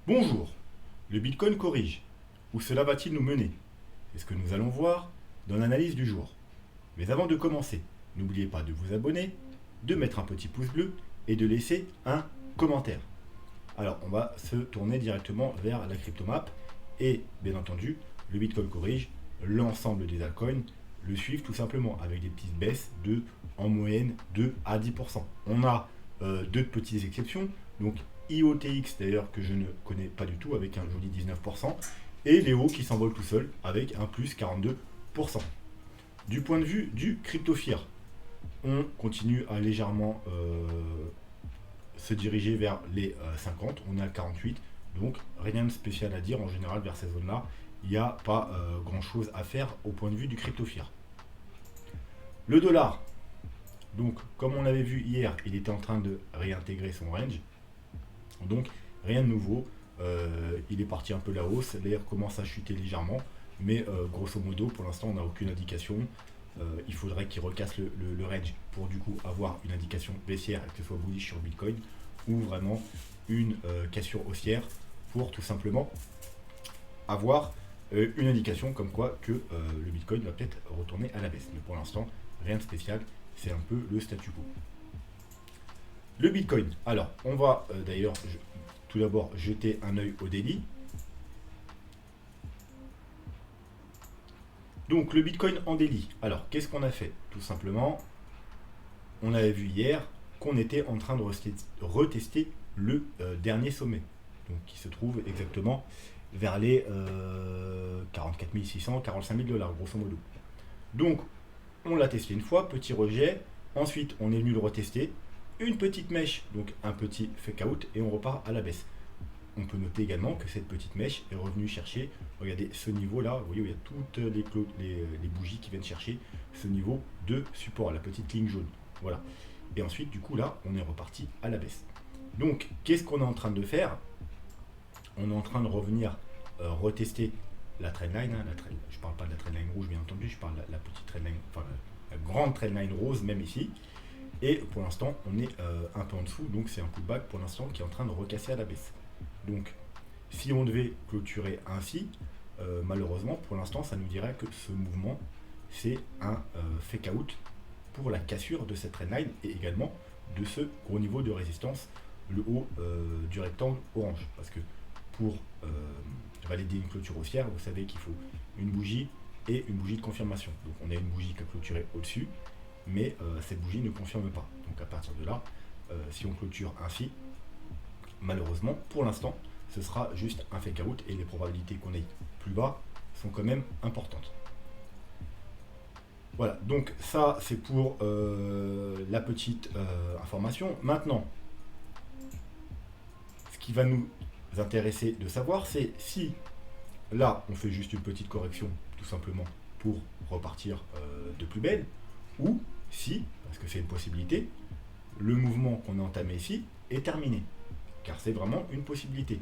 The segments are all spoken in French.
Bonjour, le Bitcoin corrige. Où cela va-t-il nous mener? C'est ce que nous allons voir dans l'analyse du jour. Mais avant de commencer, n'oubliez pas de vous abonner, de mettre un petit pouce bleu et de laisser un commentaire. Alors, on va se tourner directement vers la cryptomap et, bien entendu, le Bitcoin corrige, l'ensemble des altcoins le suivent tout simplement avec des petites baisses de en moyenne 2 à 10%. On a deux petites exceptions, donc IOTX d'ailleurs que je ne connais pas du tout avec un joli 19%, et Léo qui s'envole tout seul avec un plus 42%. Du point de vue du cryptofear, on continue à légèrement se diriger vers les 50, on est à 48, donc rien de spécial à dire en général vers ces zones-là, il n'y a pas grand chose à faire au point de vue du cryptofear. Le dollar, donc comme on l'avait vu hier, il était en train de réintégrer son range, donc rien de nouveau, il est parti un peu la hausse, l'air commence à chuter légèrement, mais grosso modo pour l'instant on n'a aucune indication. Il faudrait qu'il recasse le range pour du coup avoir une indication baissière, que ce soit bullish sur Bitcoin, ou vraiment une cassure haussière pour tout simplement avoir une indication comme quoi que le Bitcoin va peut-être retourner à la baisse. Mais pour l'instant, rien de spécial, c'est un peu le statu quo. Le Bitcoin, alors on va d'ailleurs tout d'abord jeter un œil au daily. Donc le Bitcoin en daily, alors qu'est-ce qu'on a fait? Tout simplement, on avait vu hier qu'on était en train de retester le dernier sommet, donc qui se trouve exactement vers les 44 600, 45 000 dollars, grosso modo. Donc, on l'a testé une fois, petit rejet. Ensuite, on est venu le retester. Une petite mèche, donc un petit fake out, et on repart à la baisse. On peut noter également que cette petite mèche est revenue chercher, regardez ce niveau-là, vous voyez où il y a toutes les bougies qui viennent chercher ce niveau de support, la petite ligne jaune. Voilà. Et ensuite, du coup, là, on est reparti à la baisse. Donc, qu'est-ce qu'on est en train de faire? On est en train de revenir retester la trendline. Hein, je ne parle pas de la trendline rouge, bien entendu, je parle de la petite trendline, enfin la grande trendline rose, même ici. Et pour l'instant, on est un peu en dessous, donc c'est un pullback pour l'instant qui est en train de recasser à la baisse. Donc, si on devait clôturer ainsi, malheureusement, pour l'instant, ça nous dirait que ce mouvement, c'est un fake out pour la cassure de cette trendline et également de ce gros niveau de résistance, le haut du rectangle orange. Parce que pour valider une clôture haussière, vous savez qu'il faut une bougie et une bougie de confirmation. Donc on a une bougie qui a clôturé au-dessus, mais cette bougie ne confirme pas. Donc à partir de là, si on clôture ainsi, malheureusement, pour l'instant, ce sera juste un fake out et les probabilités qu'on aille plus bas sont quand même importantes. Voilà, donc ça c'est pour la petite information. Maintenant, ce qui va nous intéresser de savoir, c'est si là on fait juste une petite correction tout simplement pour repartir de plus belle, ou si, parce que c'est une possibilité, le mouvement qu'on a entamé ici est terminé, car c'est vraiment une possibilité.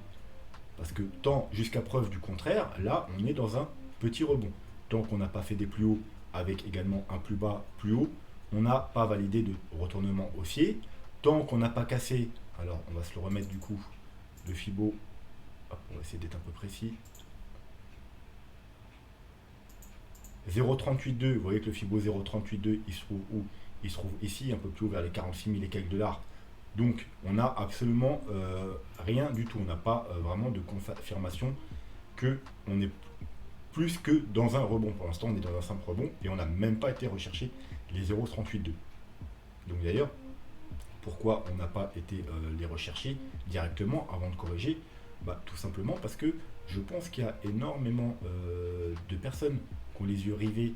Parce que tant jusqu'à preuve du contraire, là on est dans un petit rebond. Tant qu'on n'a pas fait des plus hauts avec également un plus bas plus haut, on n'a pas validé de retournement haussier. Tant qu'on n'a pas cassé, alors on va se le remettre du coup, le Fibo, hop, on va essayer d'être un peu précis. 0,382, vous voyez que le Fibo 0,382, il se trouve où? Il se trouve ici, un peu plus haut vers les 46 000 et quelques dollars. Donc on n'a absolument rien du tout. On n'a pas vraiment de confirmation qu'on est plus que dans un rebond. Pour l'instant, on est dans un simple rebond et on n'a même pas été rechercher les 0,382. Donc d'ailleurs, pourquoi on n'a pas été les rechercher directement avant de corriger? Tout simplement parce que je pense qu'il y a énormément de personnes qui ont les yeux rivés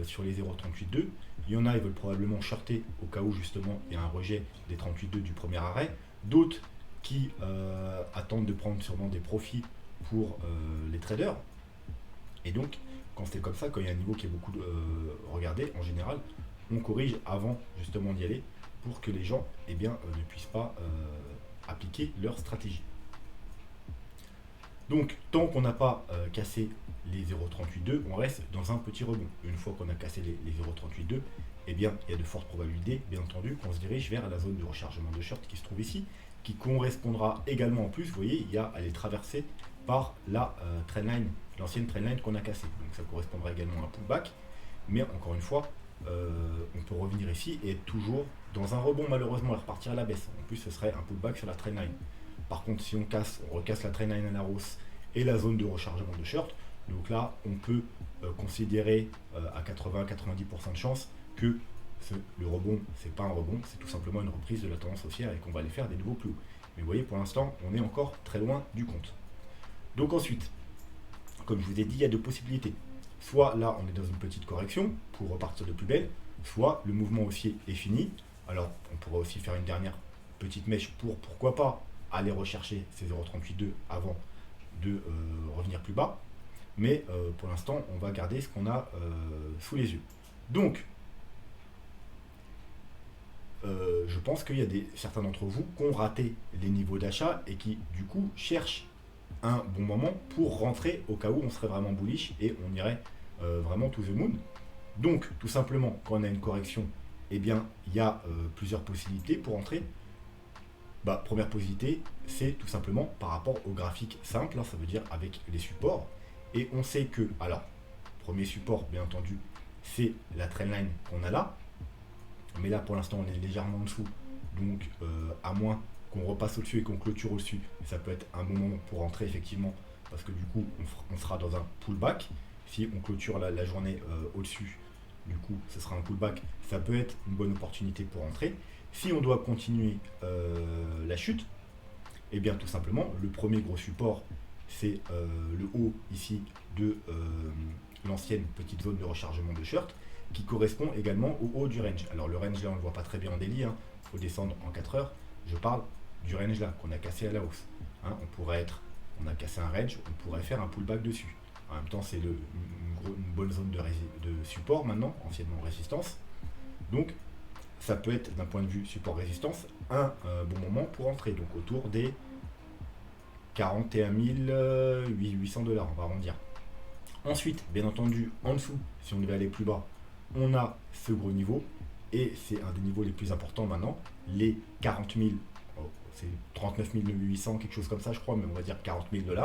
sur les 0,382. Il y en a, ils veulent probablement shorter au cas où justement il y a un rejet des 38,2 du premier arrêt. D'autres qui attendent de prendre sûrement des profits pour les traders. Et donc, quand c'est comme ça, quand il y a un niveau qui est beaucoup regardé, en général, on corrige avant justement d'y aller pour que les gens ne puissent pas appliquer leur stratégie. Donc, tant qu'on n'a pas cassé les 0,382, on reste dans un petit rebond. Une fois qu'on a cassé les 0,382, eh bien, il y a de fortes probabilités, bien entendu, qu'on se dirige vers la zone de rechargement de short qui se trouve ici, qui correspondra également en plus, vous voyez, elle est traversée par la trendline, l'ancienne trendline qu'on a cassée. Donc ça correspondra également à un pullback, mais encore une fois, on peut revenir ici et être toujours dans un rebond malheureusement et repartir à la baisse. En plus, ce serait un pullback sur la trendline. Par contre, si on recasse la trendline à la hausse et la zone de rechargement de short, donc là, on peut considérer à 80-90% de chance que le rebond, c'est pas un rebond, c'est tout simplement une reprise de la tendance haussière et qu'on va aller faire des nouveaux plus hauts. Mais vous voyez, pour l'instant, on est encore très loin du compte. Donc ensuite, comme je vous ai dit, il y a deux possibilités. Soit là, on est dans une petite correction pour repartir de plus belle, soit le mouvement haussier est fini. Alors, on pourrait aussi faire une dernière petite mèche pour, pourquoi pas, aller rechercher ces 0,38,2 avant de revenir plus bas. Mais pour l'instant, on va garder ce qu'on a sous les yeux. Donc, je pense qu'il y a certains d'entre vous qui ont raté les niveaux d'achat et qui, du coup, cherchent un bon moment pour rentrer au cas où on serait vraiment bullish et on irait vraiment to the moon. Donc, tout simplement, quand on a une correction, eh bien, il y a plusieurs possibilités pour entrer. Première possibilité, c'est tout simplement par rapport au graphique simple, hein, ça veut dire avec les supports. Et on sait que, alors, premier support, bien entendu, c'est la trendline qu'on a là. Mais là, pour l'instant, on est légèrement en dessous. Donc, à moins qu'on repasse au-dessus et qu'on clôture au-dessus, ça peut être un bon moment pour entrer, effectivement, parce que du coup, on sera dans un pullback. Si on clôture la journée au-dessus, du coup, ce sera un pullback. Ça peut être une bonne opportunité pour entrer. Si on doit continuer la chute, eh bien, tout simplement, le premier gros support, c'est le haut ici de l'ancienne petite zone de rechargement de short qui correspond également au haut du range. Alors le range là on ne le voit pas très bien en daily, hein. Il faut descendre en 4 heures. Je parle du range là qu'on a cassé à la hausse. Hein. On a cassé un range, on pourrait faire un pullback dessus. En même temps c'est une bonne zone de support maintenant, anciennement résistance. Donc ça peut être d'un point de vue support-résistance un bon moment pour entrer, donc autour des 41 800 $, on va arrondir. Ensuite, bien entendu, en dessous, si on devait aller plus bas, on a ce gros niveau, et c'est un des niveaux les plus importants maintenant, les 40 000, c'est 39 800, quelque chose comme ça je crois, mais on va dire 40 000 $.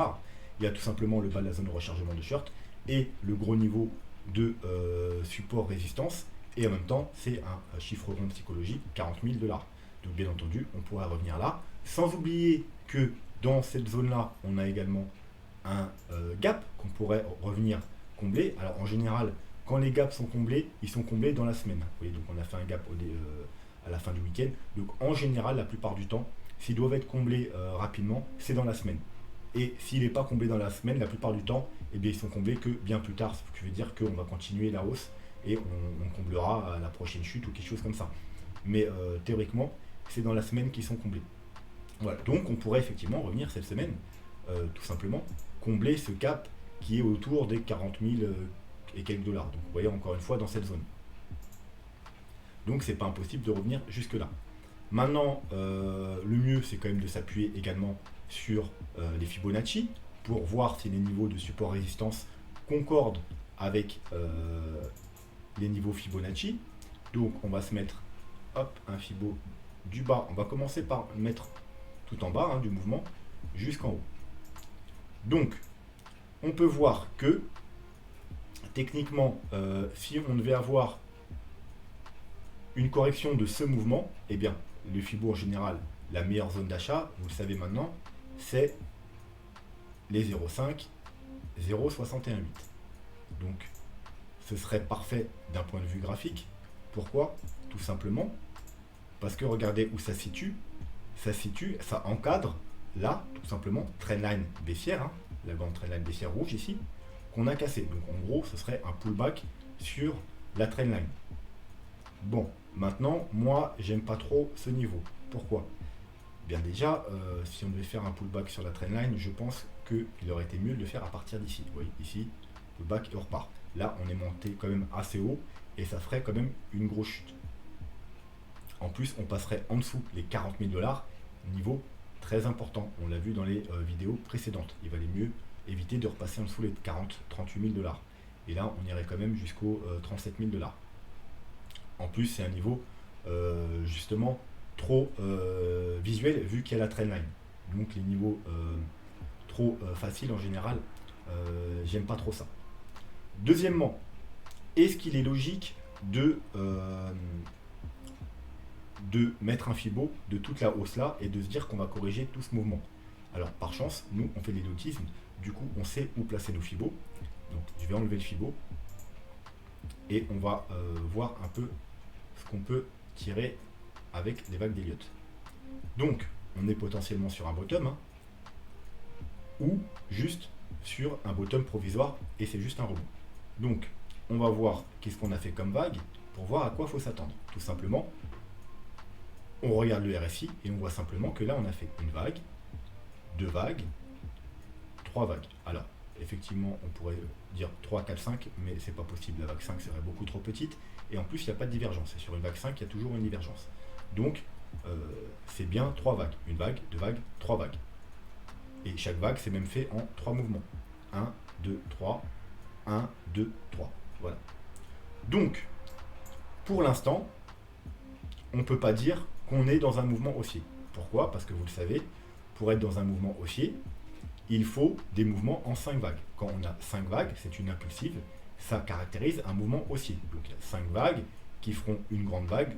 Il y a tout simplement le bas de la zone de rechargement de short, et le gros niveau de support-résistance, et en même temps, c'est un chiffre rond psychologique, 40 000 $. Donc bien entendu, on pourrait revenir là, sans oublier que dans cette zone-là, on a également un gap qu'on pourrait revenir combler. Alors en général, quand les gaps sont comblés, ils sont comblés dans la semaine. Vous voyez, donc on a fait un gap à la fin du week-end. Donc en général, la plupart du temps, s'ils doivent être comblés rapidement, c'est dans la semaine. Et s'il n'est pas comblé dans la semaine, la plupart du temps, eh bien, ils sont comblés que bien plus tard. Ce qui veut dire qu'on va continuer la hausse et on comblera à la prochaine chute ou quelque chose comme ça. Mais théoriquement, c'est dans la semaine qu'ils sont comblés. Voilà. Donc on pourrait effectivement revenir cette semaine, tout simplement, combler ce cap qui est autour des 40 000 et quelques dollars. Donc vous voyez encore une fois dans cette zone. Donc c'est pas impossible de revenir jusque là. Maintenant, le mieux c'est quand même de s'appuyer également sur les Fibonacci pour voir si les niveaux de support résistance concordent avec les niveaux Fibonacci. Donc on va se mettre un Fibo du bas. On va commencer par mettre tout en bas du mouvement jusqu'en haut. Donc on peut voir que techniquement, si on devait avoir une correction de ce mouvement, eh bien, le Fibo en général, la meilleure zone d'achat, vous le savez maintenant, c'est les 0,5, 0,618. Donc, ce serait parfait d'un point de vue graphique. Pourquoi? Tout simplement parce que regardez où ça situe. Ça encadre là, tout simplement, trendline baissière, la grande trendline baissière rouge ici, qu'on a cassé. Donc en gros, ce serait un pullback sur la trendline. Bon, maintenant, moi, j'aime pas trop ce niveau. Pourquoi? Bien déjà, si on devait faire un pullback sur la trendline, je pense qu'il aurait été mieux de le faire à partir d'ici. Vous voyez, ici, pullback et on repart. Là, on est monté quand même assez haut et ça ferait quand même une grosse chute. En plus, on passerait en dessous les 40 000 $, niveau très important. On l'a vu dans les vidéos précédentes. Il valait mieux éviter de repasser en dessous les 38 000 $. Et là, on irait quand même jusqu'aux 37 000 $. En plus, c'est un niveau justement trop visuel vu qu'il y a la trendline. Donc les niveaux trop faciles en général, j'aime pas trop ça. Deuxièmement, est-ce qu'il est logique de mettre un fibo de toute la hausse là et de se dire qu'on va corriger tout ce mouvement? Alors par chance, nous on fait de l'élottisme, du coup on sait où placer nos fibos. Donc je vais enlever le fibo et on va voir un peu ce qu'on peut tirer avec les vagues d'Elliott. Donc on est potentiellement sur un bottom hein, ou juste sur un bottom provisoire et c'est juste un rebond. Donc on va voir qu'est-ce qu'on a fait comme vague pour voir à quoi il faut s'attendre. Tout simplement, on regarde le RSI et on voit simplement que là on a fait une vague, deux vagues, trois vagues. Alors effectivement on pourrait dire 3, 4, 5, mais c'est pas possible, la vague 5 serait beaucoup trop petite et en plus il n'y a pas de divergence, et sur une vague 5 il y a toujours une divergence. Donc c'est bien 3 vagues, une vague, deux vagues, 3 vagues. Et chaque vague c'est même fait en 3 mouvements. 1, 2, 3, 1, 2, 3. Voilà. Donc, pour l'instant, on ne peut pas dire qu'on est dans un mouvement haussier. Pourquoi? Parce que vous le savez, pour être dans un mouvement haussier, il faut des mouvements en 5 vagues. Quand on a 5 vagues, c'est une impulsive, ça caractérise un mouvement haussier. Donc il y a 5 vagues qui feront une grande vague,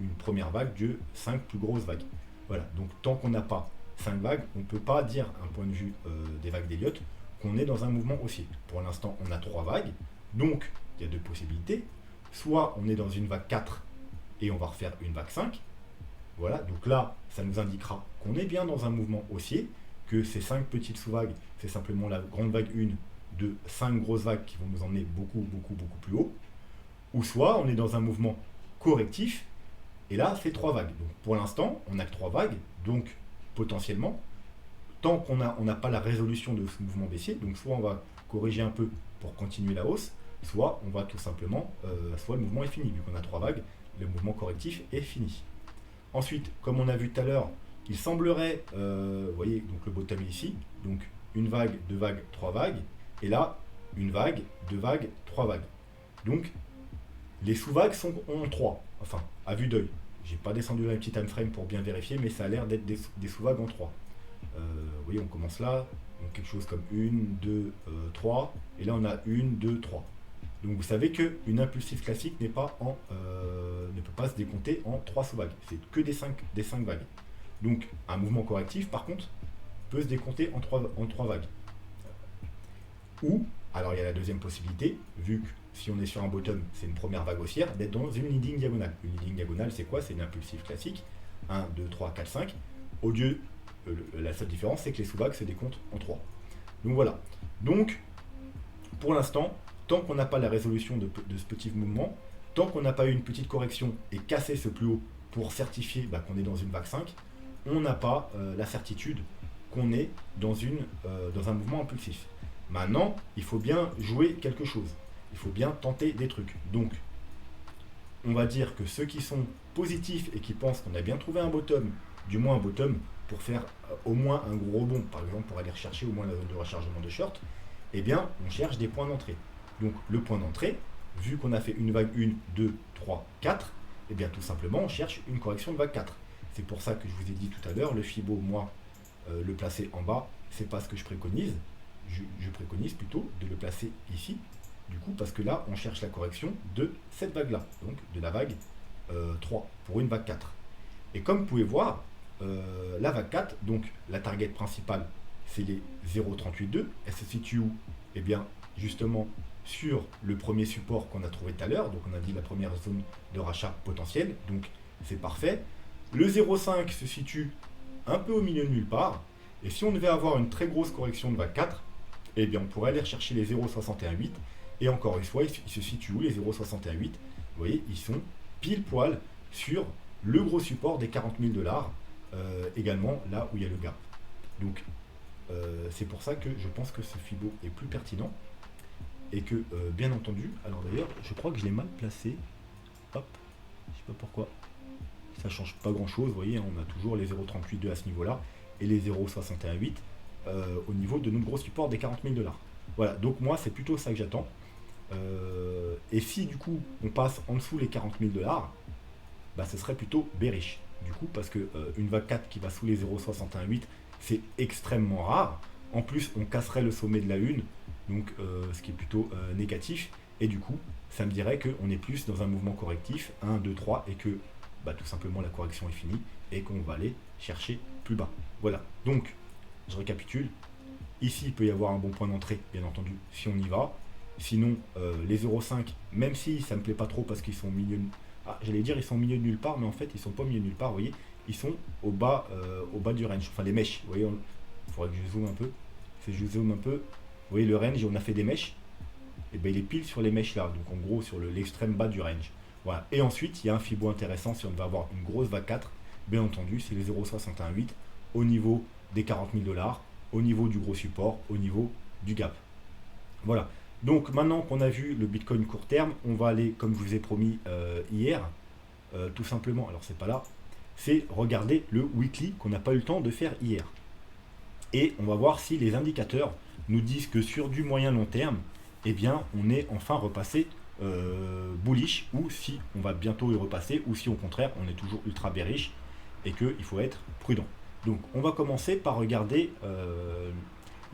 une première vague de 5 plus grosses vagues. Voilà, donc tant qu'on n'a pas 5 vagues, on ne peut pas dire, d'un point de vue des vagues d'Elliott, qu'on est dans un mouvement haussier. Pour l'instant, on a 3 vagues, donc il y a 2 possibilités. Soit on est dans une vague 4 et on va refaire une vague 5. Voilà, donc là, ça nous indiquera qu'on est bien dans un mouvement haussier, que ces 5 petites sous-vagues, c'est simplement la grande vague 1 de 5 grosses vagues qui vont nous emmener beaucoup plus haut. Ou soit on est dans un mouvement correctif, et là, c'est 3 vagues. Donc pour l'instant, on n'a que 3 vagues, donc potentiellement, tant qu'on n'a pas la résolution de ce mouvement baissier, donc soit on va corriger un peu pour continuer la hausse, soit on va tout simplement, soit le mouvement est fini, vu qu'on a 3 vagues, le mouvement correctif est fini. Ensuite, comme on a vu tout à l'heure, il semblerait, vous voyez, donc le bottom est ici, donc une vague, deux vagues, 3 vagues, et là, une vague, deux vagues, 3 vagues. Donc, les sous-vagues sont en 3, enfin, à vue d'œil. J'ai pas descendu dans les petits time frame pour bien vérifier, mais ça a l'air d'être des sous-vagues en 3. Vous voyez, on commence là, donc quelque chose comme 1, 2, 3, et là on a 1, 2, 3. Donc vous savez qu'une impulsive classique ne peut pas se décompter en 3 sous-vagues, c'est que des 5 vagues. Donc un mouvement correctif, par contre, peut se décompter en 3 vagues. Ou, alors il y a la deuxième possibilité, vu que si on est sur un bottom, c'est une première vague haussière, d'être dans une leading diagonale. Une leading diagonale, c'est quoi? C'est une impulsive classique, 1, 2, 3, 4, 5. Au lieu, la seule différence, c'est que les sous-vagues se décomptent en 3. Donc voilà. Donc, pour l'instant, tant qu'on n'a pas la résolution de ce petit mouvement, tant qu'on n'a pas eu une petite correction et cassé ce plus haut pour certifier qu'on est dans une vague 5, on n'a pas la certitude qu'on est dans un mouvement impulsif. Maintenant, il faut bien jouer quelque chose. Il faut bien tenter des trucs. Donc, on va dire que ceux qui sont positifs et qui pensent qu'on a bien trouvé un bottom, du moins un bottom pour faire au moins un gros rebond, par exemple pour aller rechercher au moins la zone de rechargement de short, eh bien, on cherche des points d'entrée. Donc, le point d'entrée, vu qu'on a fait une vague 1, 2, 3, 4, eh bien, tout simplement, on cherche une correction de vague 4. C'est pour ça que je vous ai dit tout à l'heure, le Fibo, moi, le placer en bas, c'est pas ce que je préconise. Je préconise plutôt de le placer ici, du coup, parce que là, on cherche la correction de cette vague-là, donc de la vague 3, pour une vague 4. Et comme vous pouvez voir, la vague 4, donc la target principale, c'est les 0,382. Elle se situe où? Eh bien, justement, sur le premier support qu'on a trouvé tout à l'heure, donc on a dit la première zone de rachat potentielle, donc c'est parfait. Le 0,5 se situe un peu au milieu de nulle part, et si on devait avoir une très grosse correction de vague 4, eh bien on pourrait aller chercher les 0,618, et encore une fois, ils se situent où les 0,618? Vous voyez, ils sont pile poil sur le gros support des 40 000 $, également là où il y a le gap. Donc c'est pour ça que je pense que ce Fibo est plus pertinent, et que bien entendu, alors d'ailleurs, je crois que je l'ai mal placé, hop, je sais pas pourquoi, ça change pas grand chose, vous voyez, on a toujours les 0,382 à ce niveau-là, et les 0,618 au niveau de notre gros support des 40 000 $. Voilà, donc moi c'est plutôt ça que j'attends. Et si du coup on passe en dessous les 40 000 $, bah, ce serait plutôt bearish. Du coup, parce que une vague 4 qui va sous les 0,618, c'est extrêmement rare. En plus, on casserait le sommet de la une, donc ce qui est plutôt négatif. Et du coup, ça me dirait qu'on est plus dans un mouvement correctif, 1, 2, 3, et que bah, tout simplement la correction est finie et qu'on va aller chercher plus bas. Voilà. Donc, je récapitule. Ici, il peut y avoir un bon point d'entrée, bien entendu, si on y va. Sinon, les 0,5, même si ça ne me plaît pas trop parce qu'ils sont au milieu... Ah, j'allais dire ils sont au milieu de nulle part, mais en fait, ils sont pas au milieu de nulle part, vous voyez. Ils sont au bas du range, enfin les mèches, vous voyez. Il faudrait que je zoome un peu. Si je zoome un peu, vous voyez le range, on a fait des mèches. Et bien il est pile sur les mèches là, donc en gros sur l'extrême bas du range. Voilà. Et ensuite, il y a un Fibo intéressant si on va avoir une grosse vague 4. Bien entendu, c'est les 0,618 au niveau des 40 000 $, au niveau du gros support, au niveau du gap. Voilà. Donc maintenant qu'on a vu le Bitcoin court terme, on va aller, comme je vous ai promis hier, tout simplement, alors c'est pas là, c'est regarder le weekly qu'on n'a pas eu le temps de faire hier. Et on va voir si les indicateurs nous disent que sur du moyen long terme, eh bien on est enfin repassé bullish, ou si on va bientôt y repasser, ou si au contraire on est toujours ultra bearish et qu'il faut être prudent. Donc on va commencer par regarder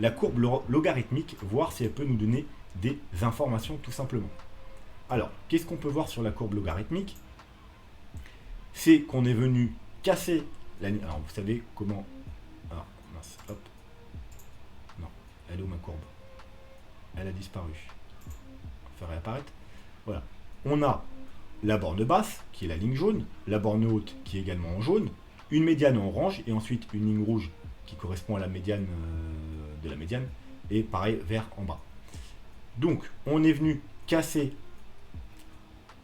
la courbe logarithmique, voir si elle peut nous donner des informations tout simplement. Alors, qu'est-ce qu'on peut voir sur la courbe logarithmique? C'est qu'on est venu casser la ligne. Alors, vous savez comment... Alors, mince, hop. Non, elle est où ma courbe? Elle a disparu. On va faire réapparaître. Voilà. On a la borne basse, qui est la ligne jaune, la borne haute, qui est également en jaune, une médiane en orange, et ensuite une ligne rouge, qui correspond à la médiane de la médiane, et pareil, vert en bas. Donc, on est venu casser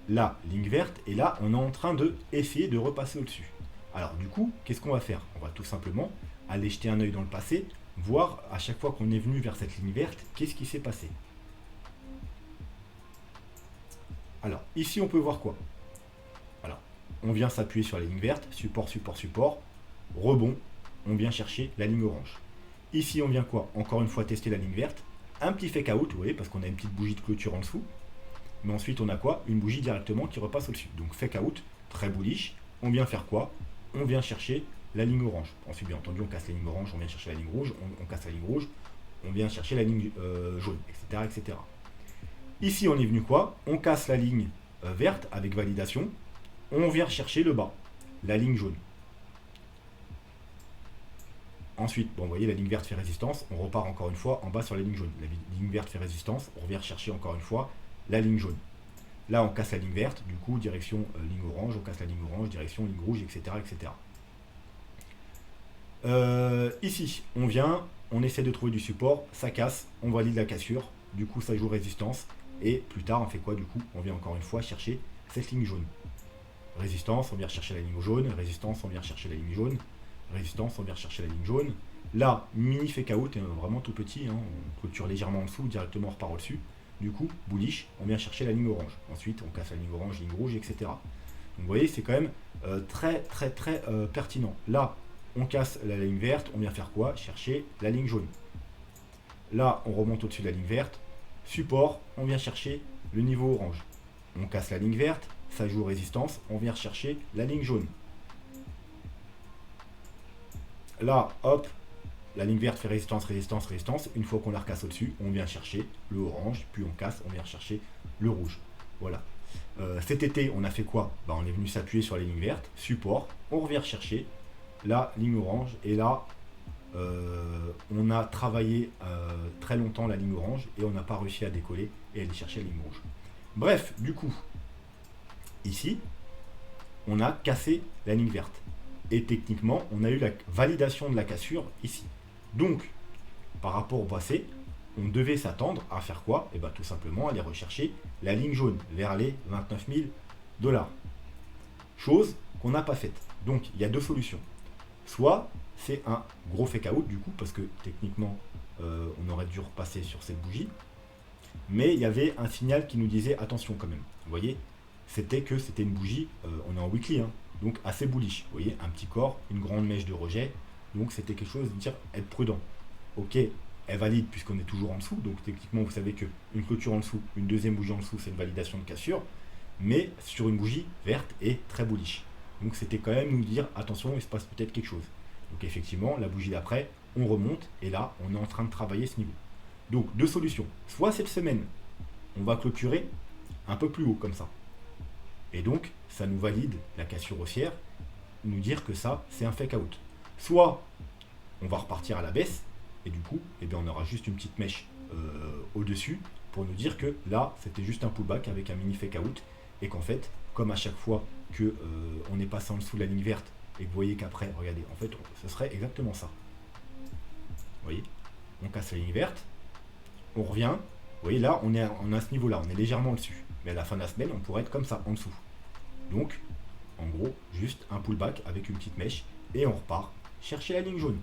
la ligne verte, et là, on est en train de essayer de repasser au-dessus. Alors, du coup, qu'est-ce qu'on va faire? On va tout simplement aller jeter un œil dans le passé, voir à chaque fois qu'on est venu vers cette ligne verte, qu'est-ce qui s'est passé. Alors, ici, on peut voir quoi? Alors, on vient s'appuyer sur la ligne verte, support, support, support, rebond, on vient chercher la ligne orange. Ici, on vient quoi? Encore une fois, tester la ligne verte, un petit fake out, vous voyez, parce qu'on a une petite bougie de clôture en dessous. Mais ensuite, on a quoi? Une bougie directement qui repasse au-dessus. Donc, fake out, très bullish. On vient faire quoi? On vient chercher la ligne orange. Ensuite, bien entendu, on casse la ligne orange, on vient chercher la ligne rouge, on casse la ligne rouge, on vient chercher la ligne jaune, etc., etc. Ici, on est venu quoi? On casse la ligne verte avec validation. On vient chercher le bas, la ligne jaune. Ensuite, bon, vous voyez, la ligne verte fait résistance, on repart encore une fois en bas sur la ligne jaune. La ligne verte fait résistance, on revient chercher encore une fois la ligne jaune. Là, on casse la ligne verte, du coup, direction ligne orange, on casse la ligne orange, direction ligne rouge, etc. etc. Ici, on vient, on essaie de trouver du support, ça casse, on valide la cassure, du coup, ça joue résistance, et plus tard, on fait quoi du coup? On vient encore une fois chercher cette ligne jaune. Résistance, on vient chercher la ligne jaune, résistance, on vient chercher la ligne jaune, résistance, on vient chercher la ligne jaune. Là, mini fake out, vraiment tout petit, hein, on clôture légèrement en dessous, directement on repart au-dessus. Du coup, bullish, on vient chercher la ligne orange. Ensuite, on casse la ligne orange, ligne rouge, etc. Donc vous voyez, c'est quand même très pertinent. Là, on casse la ligne verte, on vient faire quoi? Chercher la ligne jaune. Là, on remonte au-dessus de la ligne verte. Support, on vient chercher le niveau orange. On casse la ligne verte, ça joue résistance, on vient chercher la ligne jaune. Là, hop, la ligne verte fait résistance, résistance, résistance. Une fois qu'on la recasse au-dessus, on vient chercher le orange, puis on casse, on vient chercher le rouge. Voilà. Cet été, on a fait quoi? On est venu s'appuyer sur les lignes vertes, support, on revient chercher la ligne orange, et là, on a travaillé très longtemps la ligne orange, et on n'a pas réussi à décoller et aller chercher la ligne rouge. Bref, du coup, ici, on a cassé la ligne verte. Et techniquement, on a eu la validation de la cassure ici. Donc, par rapport au passé, on devait s'attendre à faire quoi? Et bien tout simplement aller rechercher la ligne jaune vers les 29 000 $. Chose qu'on n'a pas faite. Donc, il y a deux solutions. Soit c'est un gros fake out du coup, parce que techniquement, on aurait dû repasser sur cette bougie. Mais il y avait un signal qui nous disait attention quand même. Vous voyez, c'était une bougie, on est en weekly, hein, donc assez bullish. Vous voyez, un petit corps, une grande mèche de rejet. Donc c'était quelque chose de dire être prudent. Ok, elle valide puisqu'on est toujours en dessous. Donc techniquement, vous savez qu'une clôture en dessous, une deuxième bougie en dessous, c'est une validation de cassure. Mais sur une bougie verte et très bullish. Donc c'était quand même nous dire, attention, il se passe peut-être quelque chose. Donc effectivement, la bougie d'après, on remonte et là, on est en train de travailler ce niveau. Donc deux solutions. Soit cette semaine, on va clôturer un peu plus haut comme ça. Et donc, ça nous valide la cassure haussière, nous dire que ça, c'est un fake out. Soit on va repartir à la baisse, et du coup, eh bien, on aura juste une petite mèche au-dessus pour nous dire que là, c'était juste un pullback avec un mini fake out, et qu'en fait, comme à chaque fois que on est passé en dessous de la ligne verte, et que vous voyez qu'après, regardez, en fait, ce serait exactement ça. Vous voyez, on casse la ligne verte, on revient, vous voyez là, on a ce niveau-là, on est légèrement au-dessus. Mais à la fin de la semaine, on pourrait être comme ça, en dessous. Donc, en gros, juste un pullback avec une petite mèche, et on repart chercher la ligne jaune.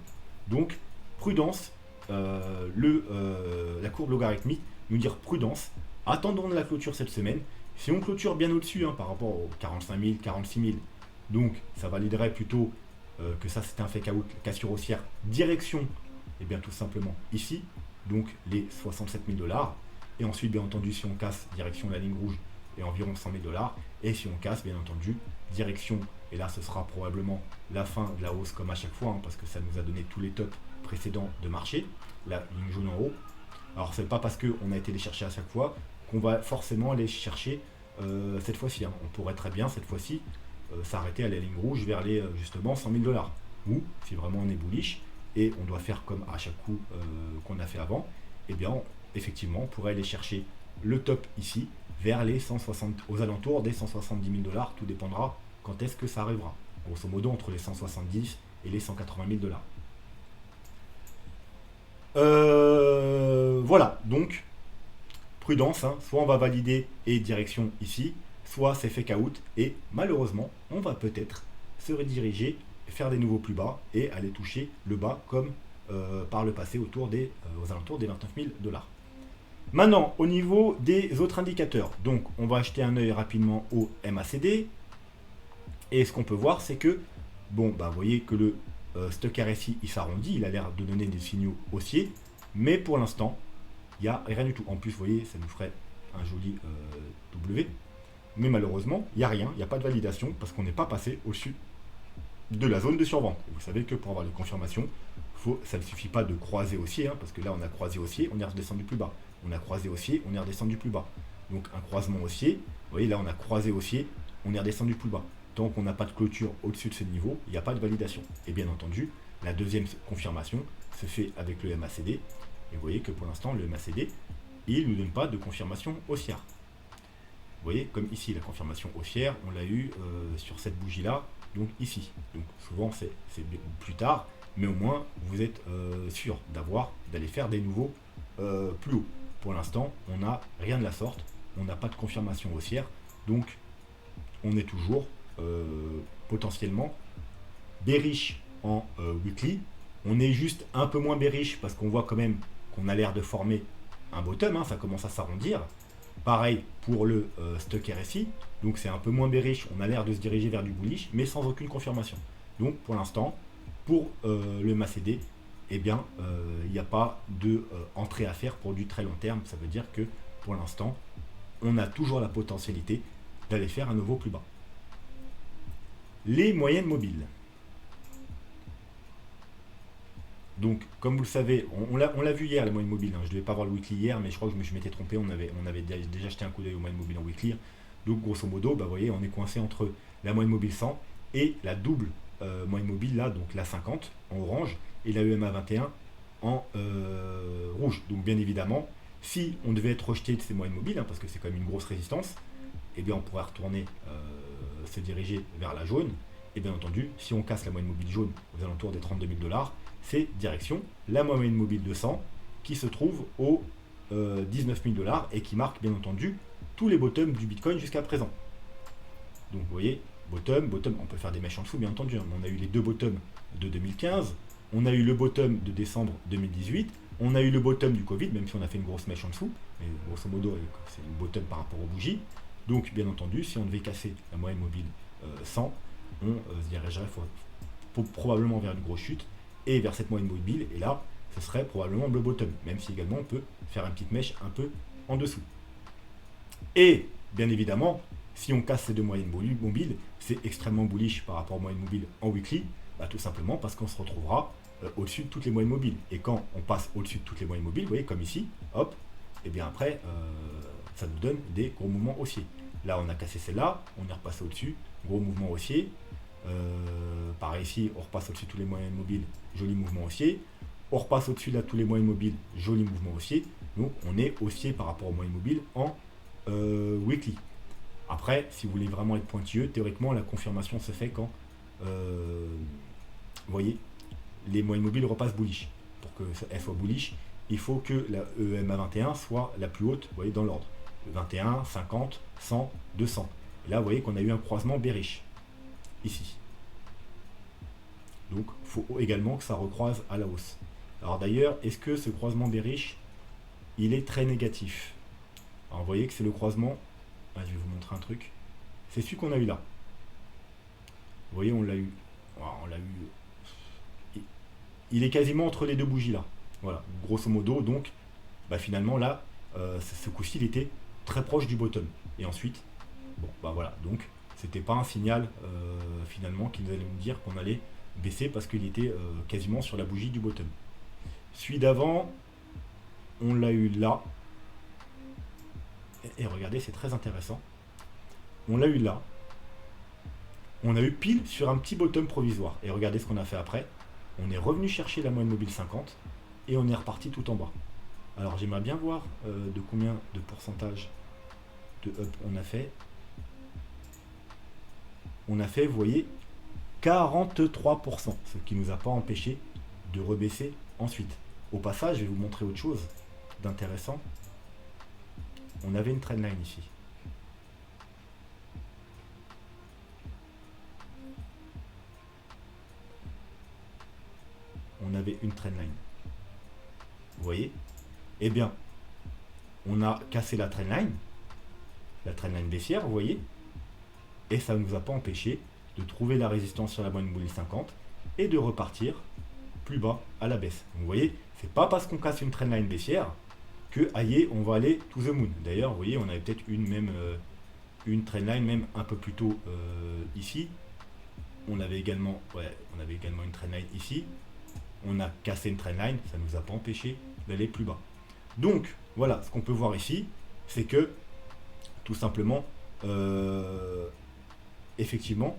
Donc, prudence, la courbe logarithmique nous dire prudence, attendons de la clôture cette semaine. Si on clôture bien au-dessus par rapport aux 45 000, 46 000, donc ça validerait plutôt que ça c'est un fake out, cassure haussière, direction, et bien tout simplement ici, donc les 67 000 $. Et ensuite, bien entendu, si on casse direction la ligne rouge et environ 100 000 $, et si on casse, bien entendu, direction, et là ce sera probablement la fin de la hausse comme à chaque fois, parce que ça nous a donné tous les tops précédents de marché, la ligne jaune en haut. Alors c'est pas parce qu'on a été les chercher à chaque fois qu'on va forcément les chercher cette fois-ci. On pourrait très bien cette fois-ci s'arrêter à la ligne rouge vers les justement 100 000 $. Ou si vraiment on est bullish et on doit faire comme à chaque coup qu'on a fait avant, et bien effectivement on pourrait aller chercher le top ici vers les 160, aux alentours des 170 000 $. Tout dépendra quand est-ce que ça arrivera. Grosso modo entre les 170 et les 180 000 $. Voilà, donc prudence, soit on va valider et direction ici, soit c'est fake out et malheureusement on va peut-être se rediriger, faire des nouveaux plus bas et aller toucher le bas comme par le passé aux alentours des 29 000 $. Maintenant, au niveau des autres indicateurs, donc on va jeter un œil rapidement au MACD. Et ce qu'on peut voir, c'est que, bon, bah, vous voyez que le stock RSI, il s'arrondit, il a l'air de donner des signaux haussiers, mais pour l'instant, il n'y a rien du tout. En plus, vous voyez, ça nous ferait un joli W, mais malheureusement, il n'y a rien, il n'y a pas de validation, parce qu'on n'est pas passé au-dessus de la zone de survente. Et vous savez que pour avoir les confirmations, ça ne suffit pas de croiser haussier, parce que là, on a croisé haussier, on est redescendu plus bas. On a croisé haussier, on est redescendu plus bas. Donc un croisement haussier, vous voyez, là, on a croisé haussier, on est redescendu plus bas. Tant qu'on n'a pas de clôture au-dessus de ce niveau, il n'y a pas de validation. Et bien entendu, la deuxième confirmation se fait avec le MACD. Et vous voyez que pour l'instant, le MACD, il ne nous donne pas de confirmation haussière. Vous voyez, comme ici, la confirmation haussière, on l'a eu sur cette bougie-là, donc ici. Donc souvent, c'est plus tard, mais au moins, vous êtes sûr d'aller faire des nouveaux plus hauts. Pour l'instant, on n'a rien de la sorte, on n'a pas de confirmation haussière, donc on est toujours potentiellement bearish en weekly. On est juste un peu moins bearish parce qu'on voit quand même qu'on a l'air de former un bottom, ça commence à s'arrondir. Pareil pour le stock RSI, donc c'est un peu moins bearish, on a l'air de se diriger vers du bullish, mais sans aucune confirmation. Donc pour l'instant, pour le MACD, eh bien, il n'y a pas de entrée à faire pour du très long terme. Ça veut dire que pour l'instant, on a toujours la potentialité d'aller faire un nouveau plus bas. Les moyennes mobiles. Donc, comme vous le savez, on l'a vu hier, la moyenne mobile. Je ne devais pas voir le weekly hier, mais je crois que je m'étais trompé. On avait déjà jeté un coup d'œil aux moyennes mobiles en weekly. Donc, grosso modo, vous voyez, on est coincé entre la moyenne mobile 100 et la double moyenne mobile, là, donc la 50 en orange et la EMA 21 en rouge. Donc, bien évidemment, si on devait être rejeté de ces moyennes mobiles, parce que c'est quand même une grosse résistance, eh bien, on pourrait retourner se diriger vers la jaune. Et bien entendu, si on casse la moyenne mobile jaune aux alentours des 32 000 $, c'est direction la moyenne mobile 200 qui se trouve aux 19 000 $ et qui marque bien entendu tous les bottoms du Bitcoin jusqu'à présent. Donc vous voyez, bottom, on peut faire des mèches en dessous bien entendu. On a eu les deux bottoms de 2015, on a eu le bottom de décembre 2018, on a eu le bottom du Covid, même si on a fait une grosse mèche en dessous, mais grosso modo c'est une bottom par rapport aux bougies. Donc bien entendu, si on devait casser la moyenne mobile 100, on se dirigerait probablement vers une grosse chute et vers cette moyenne mobile. Et là, ce serait probablement le bottom, même si également on peut faire une petite mèche un peu en dessous. Et bien évidemment, si on casse ces deux moyennes mobiles, c'est extrêmement bullish par rapport aux moyennes mobiles en weekly, tout simplement parce qu'on se retrouvera au-dessus de toutes les moyennes mobiles. Et quand on passe au-dessus de toutes les moyennes mobiles, vous voyez, comme ici, hop, et bien après, ça nous donne des gros mouvements haussiers. Là, on a cassé celle-là, on est repassé au-dessus, gros mouvement haussier. Pareil ici, on repasse au-dessus de tous les moyennes mobiles, joli mouvement haussier. On repasse au-dessus de tous les moyennes mobiles, joli mouvement haussier. Donc, on est haussier par rapport aux moyennes mobiles en weekly. Après, si vous voulez vraiment être pointilleux, théoriquement, la confirmation se fait quand, vous voyez, les moyennes mobiles repassent bullish. Pour qu'elle soit bullish, il faut que la EMA 21 soit la plus haute, vous voyez, dans l'ordre. 21, 50, 100, 200. Et là, vous voyez qu'on a eu un croisement bearish, ici. Donc, il faut également que ça recroise à la hausse. Alors d'ailleurs, est-ce que ce croisement bearish, il est très négatif? Alors, vous voyez que c'est le croisement. Je vais vous montrer un truc. C'est celui qu'on a eu là. Vous voyez, on l'a eu. On l'a eu. Il est quasiment entre les deux bougies là. Voilà, grosso modo. Donc, finalement là, ce coup-ci, il était très proche du bottom. Et ensuite, bon, voilà. Donc, c'était pas un signal finalement qui nous allait nous dire qu'on allait baisser parce qu'il était quasiment sur la bougie du bottom. Celui d'avant, on l'a eu là. Et regardez, c'est très intéressant. On l'a eu là. On a eu pile sur un petit bottom provisoire. Et regardez ce qu'on a fait après. On est revenu chercher la moyenne mobile 50 et on est reparti tout en bas. Alors j'aimerais bien voir de combien de pourcentage de up on a fait. On a fait, vous voyez, 43%, ce qui ne nous a pas empêché de rebaisser ensuite. Au passage, je vais vous montrer autre chose d'intéressant. On avait une trendline ici. On avait une trendline. Vous voyez? Eh bien, on a cassé la trendline baissière, vous voyez? Et ça ne nous a pas empêché de trouver la résistance sur la moyenne mobile 50 et de repartir plus bas à la baisse. Vous voyez, c'est pas parce qu'on casse une trendline baissière que aïe, on va aller to the moon. D'ailleurs, vous voyez, on avait peut-être une trendline même un peu plus tôt ici. On avait également une trendline ici. On a cassé une trendline, ça ne nous a pas empêché d'aller plus bas. Donc, voilà, ce qu'on peut voir ici, c'est que, tout simplement, effectivement,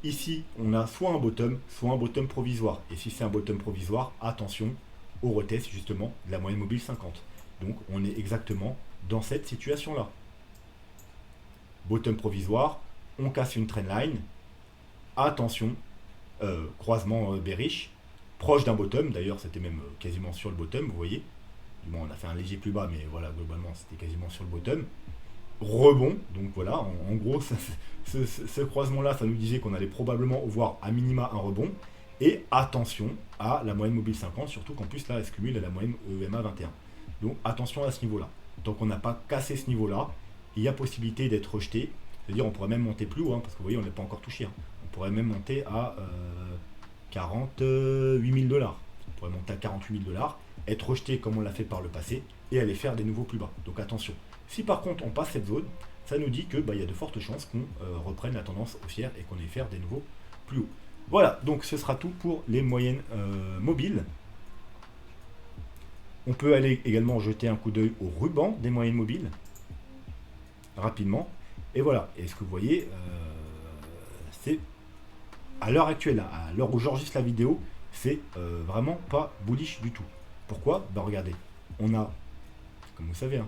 ici, on a soit un bottom provisoire. Et si c'est un bottom provisoire, attention au retest, justement, de la moyenne mobile 50. Donc, on est exactement dans cette situation-là. Bottom provisoire, on casse une trendline. Attention, croisement bearish, proche d'un bottom. D'ailleurs, c'était même quasiment sur le bottom, vous voyez. Du moins, on a fait un léger plus bas, mais voilà, globalement, c'était quasiment sur le bottom. Rebond, donc voilà, en gros, ce croisement-là, ça nous disait qu'on allait probablement voir à minima un rebond. Et attention à la moyenne mobile 50, surtout qu'en plus, là, elle se cumule à la moyenne EMA 21. Donc attention à ce niveau-là. Tant qu'on n'a pas cassé ce niveau-là, il y a possibilité d'être rejeté. C'est-à-dire on pourrait même monter plus haut, parce que vous voyez, on n'est pas encore touché. On pourrait même monter à 48 000 $. On pourrait monter à 48 000 $, être rejeté comme on l'a fait par le passé, et aller faire des nouveaux plus bas. Donc attention. Si par contre on passe cette zone, ça nous dit que il y a de fortes chances qu'on reprenne la tendance haussière et qu'on aille faire des nouveaux plus hauts. Voilà, donc ce sera tout pour les moyennes mobiles. On peut aller également jeter un coup d'œil au ruban des moyennes mobiles, rapidement. Et voilà, et ce que vous voyez, c'est à l'heure actuelle, à l'heure où j'enregistre la vidéo, c'est vraiment pas bullish du tout. Pourquoi? Regardez, on a, comme vous savez,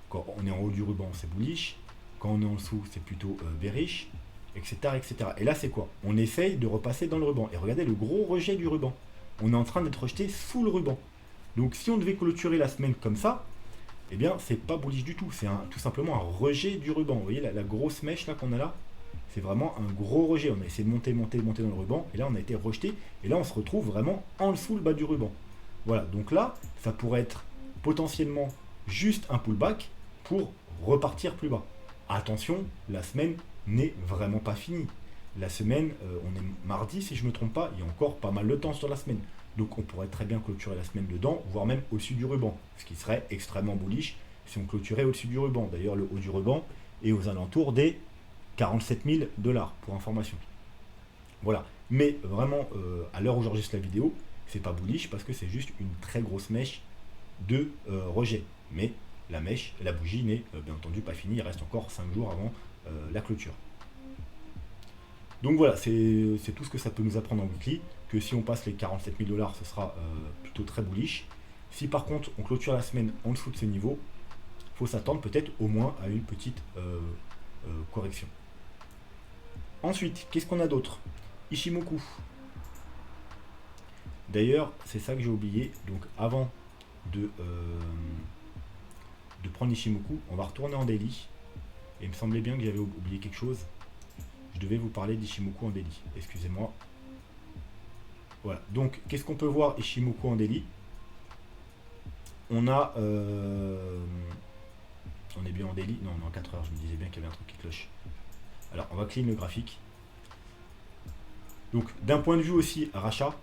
quand on est en haut du ruban, c'est bullish. Quand on est en dessous, c'est plutôt bearish, etc., etc. Et là, c'est quoi? On essaye de repasser dans le ruban. Et regardez le gros rejet du ruban. On est en train d'être rejeté sous le ruban. Donc, si on devait clôturer la semaine comme ça, eh bien, c'est pas bullish du tout. C'est tout simplement un rejet du ruban. Vous voyez, la grosse mèche là qu'on a là, c'est vraiment un gros rejet. On a essayé de monter dans le ruban. Et là, on a été rejeté. Et là, on se retrouve vraiment en dessous le bas du ruban. Voilà. Donc là, ça pourrait être potentiellement juste un pullback pour repartir plus bas. Attention, la semaine n'est vraiment pas finie. la semaine, on est mardi si je ne me trompe pas, il y a encore pas mal de temps sur la semaine. Donc on pourrait très bien clôturer la semaine dedans, voire même au-dessus du ruban, ce qui serait extrêmement bullish si on clôturait au-dessus du ruban. D'ailleurs, le haut du ruban est aux alentours des 47 000 $ pour information. Voilà. Mais vraiment, à l'heure où j'enregistre la vidéo, c'est pas bullish parce que c'est juste une très grosse mèche de rejet. Mais la mèche, la bougie n'est bien entendu pas finie, il reste encore 5 jours avant la clôture. Donc voilà, c'est tout ce que ça peut nous apprendre en weekly, que si on passe les 47 000 $, ce sera plutôt très bullish. Si par contre on clôture la semaine en dessous de ces niveaux, il faut s'attendre peut-être au moins à une petite correction. Ensuite, qu'est-ce qu'on a d'autre? Ichimoku. D'ailleurs, c'est ça que j'ai oublié. Donc avant de prendre Ichimoku, on va retourner en daily. Et il me semblait bien que j'avais oublié quelque chose. Je devais vous parler d'Ichimoku en daily. Excusez-moi. Voilà. Donc, qu'est-ce qu'on peut voir Ichimoku en daily? On a... on est bien en daily? Non, on est en 4 heures. Je me disais bien qu'il y avait un truc qui cloche. Alors, on va clean le graphique. Donc, d'un point de vue aussi rachat,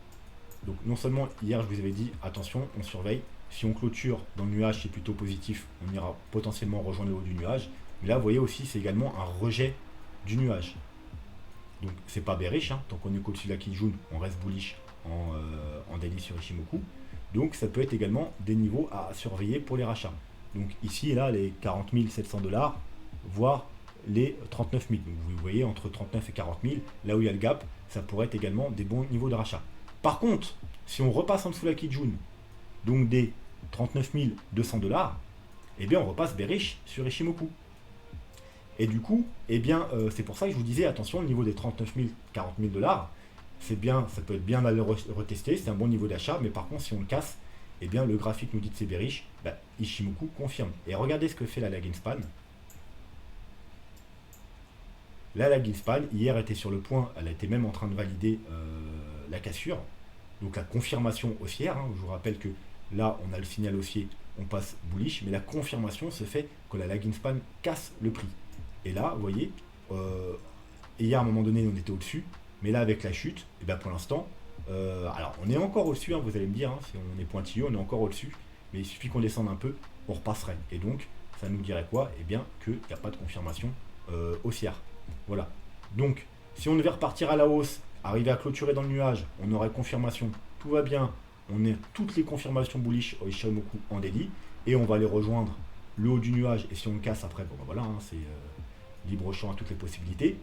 donc non seulement hier je vous avais dit, attention, on surveille. Si on clôture dans le nuage, c'est plutôt positif. On ira potentiellement rejoindre le haut du nuage. Mais là, vous voyez aussi, c'est également un rejet du nuage. Donc, c'est pas bearish. Hein. Tant qu'on est qu'au-dessus de la Kijun, on reste bullish en daily sur Ichimoku. Donc, ça peut être également des niveaux à surveiller pour les rachats. Donc, ici et là, les 40 700 $, voire les 39 000. Donc, vous voyez, entre 39 et 40 000, là où il y a le gap, ça pourrait être également des bons niveaux de rachat. Par contre, si on repasse en dessous de la Kijun, donc des 39 200 $, eh bien, on repasse bearish sur Ichimoku. Et du coup, eh bien, c'est pour ça que je vous disais, attention, au niveau des 39 000, 40 000 $, c'est bien, ça peut être bien à le retester, c'est un bon niveau d'achat, mais par contre, si on le casse, eh bien, le graphique nous dit que c'est bearish, bah, Ichimoku confirme. Et regardez ce que fait la lagging span. La lagging span, hier, était sur le point, elle était même en train de valider la cassure, donc la confirmation haussière. Hein. Je vous rappelle que là, on a le signal haussier, on passe bullish, mais la confirmation se fait que la lagging span casse le prix. Et là, vous voyez, hier, à un moment donné, on était au-dessus, mais là, avec la chute, et bien pour l'instant, alors on est encore au-dessus, hein, vous allez me dire, hein, si on est pointilleux, on est encore au-dessus, mais il suffit qu'on descende un peu, on repasserait. Et donc, ça nous dirait quoi? Eh bien, qu'il n'y a pas de confirmation haussière. Voilà. Donc, si on devait repartir à la hausse, arriver à clôturer dans le nuage, on aurait confirmation, tout va bien, on a toutes les confirmations bullish au Ichimoku en daily, et on va aller rejoindre le haut du nuage, et si on le casse après, bon ben voilà, hein, c'est libre champ à toutes les possibilités.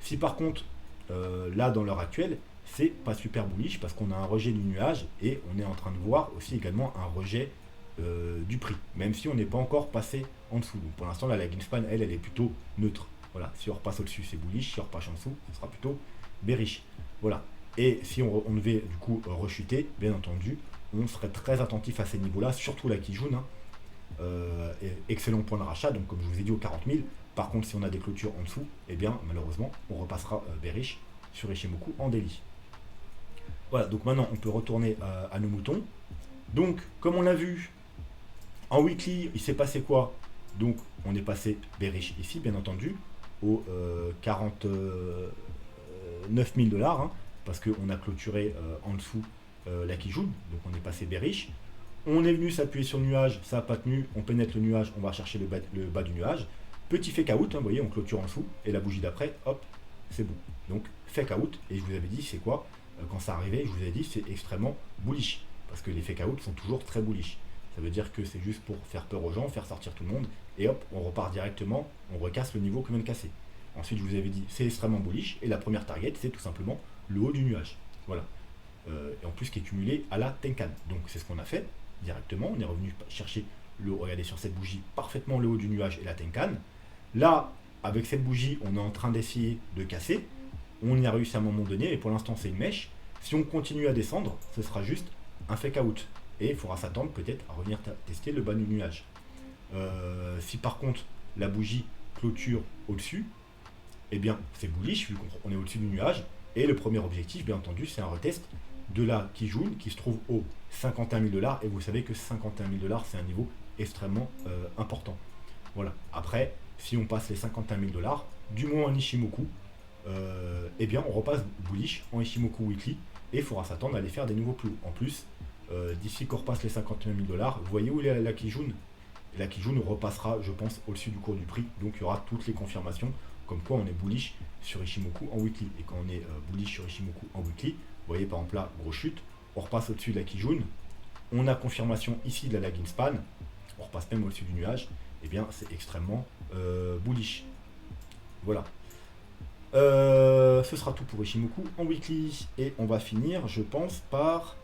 Si par contre, là dans l'heure actuelle, c'est pas super bullish parce qu'on a un rejet du nuage et on est en train de voir aussi également un rejet du prix, même si on n'est pas encore passé en dessous. Donc pour l'instant, la lagging span, elle est plutôt neutre. Voilà, si on repasse au-dessus, c'est bullish, si on repasse en dessous, ce sera plutôt bearish. Voilà. Et si on devait du coup rechuter, bien entendu, on serait très attentif à ces niveaux-là, surtout la Kijun. Hein. Excellent point de rachat, donc comme je vous ai dit, aux 40 000. Par contre, si on a des clôtures en dessous, eh bien malheureusement, on repassera bearish sur Ichimoku en daily. Voilà, donc maintenant on peut retourner à nos moutons. Donc, comme on l'a vu, en weekly, il s'est passé quoi? Donc, on est passé bearish ici, bien entendu, aux 49 000 $, hein, parce qu'on a clôturé en dessous la Kijun, donc on est passé bearish. On est venu s'appuyer sur le nuage, ça n'a pas tenu, on pénètre le nuage, on va chercher le bas du nuage. Petit fake out, hein, vous voyez, on clôture en dessous, et la bougie d'après, hop, c'est bon. Donc, fake out, et je vous avais dit, c'est quoi? Quand ça arrivait, je vous avais dit, c'est extrêmement bullish, parce que les fake out sont toujours très bullish. Ça veut dire que c'est juste pour faire peur aux gens, faire sortir tout le monde, et hop, on repart directement, on recasse le niveau qu'on vient de casser. Ensuite, je vous avais dit, c'est extrêmement bullish, et la première target, c'est tout simplement le haut du nuage. Voilà. Et en plus, qui est cumulé à la Tenkan. Donc, c'est ce qu'on a fait directement. On est revenu chercher le haut, regardez sur cette bougie, parfaitement le haut du nuage et la Tenkan. Là, avec cette bougie, on est en train d'essayer de casser. On y a réussi à un moment donné, et pour l'instant, c'est une mèche. Si on continue à descendre, ce sera juste un fake out. Et il faudra s'attendre peut-être à revenir tester le bas du nuage. Si par contre, la bougie clôture au-dessus, eh bien, c'est bullish, vu qu'on est au-dessus du nuage. Et le premier objectif, bien entendu, c'est un retest de la Kijun qui se trouve au 51 000 $. Et vous savez que 51 000 $, c'est un niveau extrêmement important. Voilà. Après, si on passe les 51 000 $, du moins en Ichimoku, eh bien on repasse bullish en Ichimoku Weekly et il faudra s'attendre à aller faire des nouveaux plus hauts. En plus, d'ici qu'on repasse les 51 000 $, vous voyez où est la Kijun? La Kijun repassera, je pense, au-dessus du cours du prix, donc il y aura toutes les confirmations comme quoi on est bullish sur Ichimoku en weekly. Et quand on est bullish sur Ichimoku en weekly, vous voyez par exemple là, grosse chute, on repasse au-dessus de la Kijun, on a confirmation ici de la lagging span, on repasse même au-dessus du nuage, et bien c'est extrêmement bullish. Voilà. Ce sera tout pour Ichimoku en weekly, et on va finir, je pense, par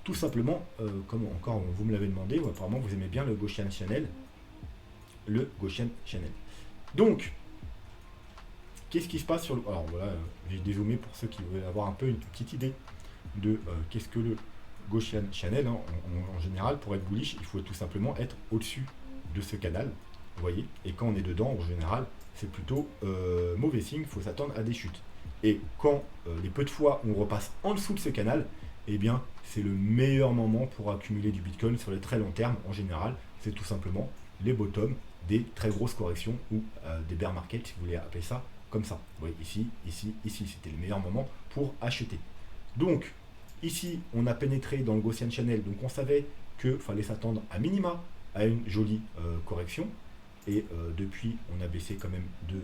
tout simplement, comme encore vous me l'avez demandé, apparemment vous aimez bien le Gaussian Channel. Le Gaussian Channel. Donc, qu'est-ce qui se passe sur le... Alors voilà, j'ai dézoomé pour ceux qui veulent avoir un peu une petite idée de qu'est-ce que le Gaussian Channel. Hein. En général, pour être bullish, il faut tout simplement être au-dessus de ce canal. Vous voyez. Et quand on est dedans, en général, c'est plutôt mauvais signe, il faut s'attendre à des chutes. Et quand les peu de fois où on repasse en dessous de ce canal, eh bien, c'est le meilleur moment pour accumuler du Bitcoin sur les très long termes. En général, c'est tout simplement les bottoms des très grosses corrections ou des bear markets, si vous voulez appeler ça comme ça. Vous voyez, ici, c'était le meilleur moment pour acheter. Donc, ici, on a pénétré dans le Gaussian Channel, donc on savait qu'il fallait s'attendre à minima à une jolie correction. Et depuis, on a baissé quand même de,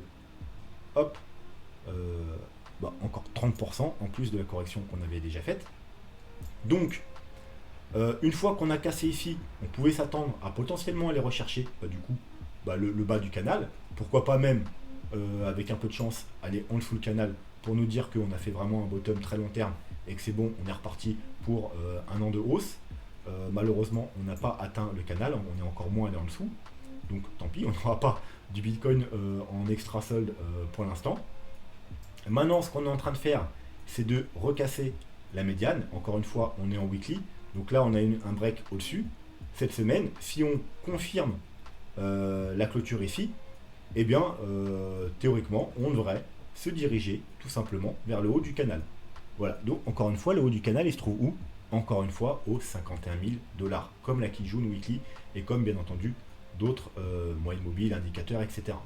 hop, encore 30% en plus de la correction qu'on avait déjà faite. Donc, une fois qu'on a cassé ici, on pouvait s'attendre à potentiellement aller rechercher du coup le bas du canal. Pourquoi pas même, avec un peu de chance, aller en dessous le canal pour nous dire qu'on a fait vraiment un bottom très long terme et que c'est bon, on est reparti pour un an de hausse. Malheureusement, on n'a pas atteint le canal, on est encore moins allé en dessous. Donc tant pis, on n'aura pas du Bitcoin en extra solde pour l'instant. Maintenant, ce qu'on est en train de faire, c'est de recasser la médiane. Encore une fois, on est en weekly. Donc là, on a un break au-dessus. Cette semaine, si on confirme la clôture ici, eh bien, théoriquement, on devrait se diriger tout simplement vers le haut du canal. Voilà. Donc, encore une fois, le haut du canal, il se trouve où? Encore une fois, aux 51 000 $, comme la Kijun Weekly et comme, bien entendu, d'autres moyennes mobiles, indicateurs, etc.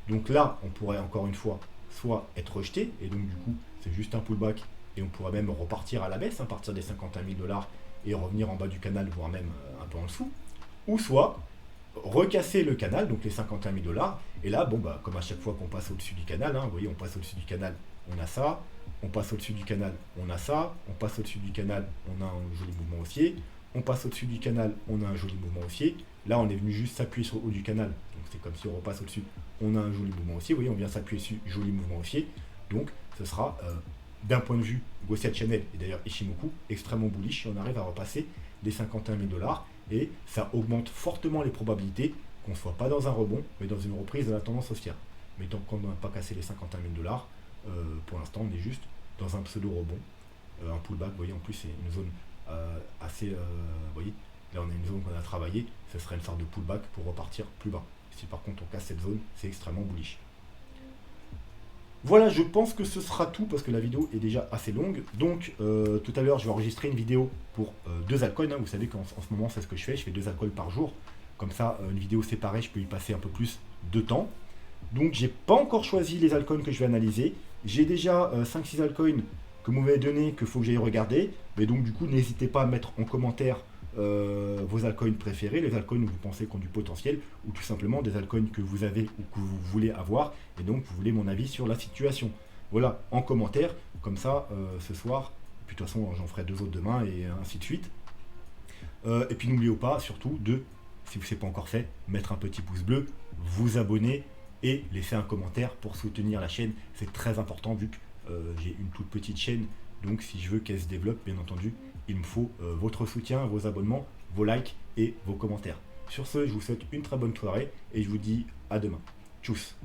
Donc là, on pourrait encore une fois soit être rejeté, et donc du coup, c'est juste un pullback, et on pourrait même repartir à la baisse, à partir des 51 000 $, et revenir en bas du canal, voire même un peu en dessous, ou soit recasser le canal, donc les 51 000 $, et là, bon, comme à chaque fois qu'on passe au-dessus du canal, hein, vous voyez, on passe au-dessus du canal, on a ça, on passe au-dessus du canal, on a ça, on passe au-dessus du canal, on a un joli mouvement haussier, on passe au-dessus du canal, on a un joli mouvement haussier, là on est venu juste s'appuyer sur le haut du canal, donc c'est comme si on repasse au-dessus, on a un joli mouvement haussier, vous voyez, on vient s'appuyer dessus, joli mouvement haussier, donc ce sera d'un point de vue Gaussian Channel et d'ailleurs Ichimoku, extrêmement bullish si on arrive à repasser les 51 000 $, et ça augmente fortement les probabilités qu'on ne soit pas dans un rebond, mais dans une reprise de la tendance haussière. Mais tant qu'on n'a pas cassé les 51 000 $, pour l'instant on est juste dans un pseudo rebond, un pullback, vous voyez, en plus c'est une zone assez, vous voyez, là on a une zone qu'on a travaillé, ce serait une sorte de pullback pour repartir plus bas. Si par contre on casse cette zone, c'est extrêmement bullish. Voilà, je pense que ce sera tout parce que la vidéo est déjà assez longue. Donc tout à l'heure je vais enregistrer une vidéo pour 2 altcoins, hein. Vous savez qu'en ce moment c'est ce que je fais 2 altcoins par jour. Comme ça, une vidéo séparée, je peux y passer un peu plus de temps. Donc j'ai pas encore choisi les altcoins que je vais analyser. J'ai déjà 5-6 altcoins que vous m'avez donné, qu'il faut que j'aille regarder. Mais donc du coup, n'hésitez pas à mettre en commentaire vos altcoins préférés, les altcoins où vous pensez qu'ils ont du potentiel, ou tout simplement des altcoins que vous avez ou que vous voulez avoir, et donc vous voulez mon avis sur la situation. Voilà, en commentaire, comme ça, ce soir, puis de toute façon j'en ferai 2 autres demain, et ainsi de suite. Et puis n'oubliez pas, surtout, de, si vous ne l'avez pas encore fait, mettre un petit pouce bleu, vous abonner, et laisser un commentaire pour soutenir la chaîne. C'est très important vu que j'ai une toute petite chaîne, donc si je veux qu'elle se développe, bien entendu, il me faut votre soutien, vos abonnements, vos likes et vos commentaires. Sur ce, je vous souhaite une très bonne soirée et je vous dis à demain. Tchuss.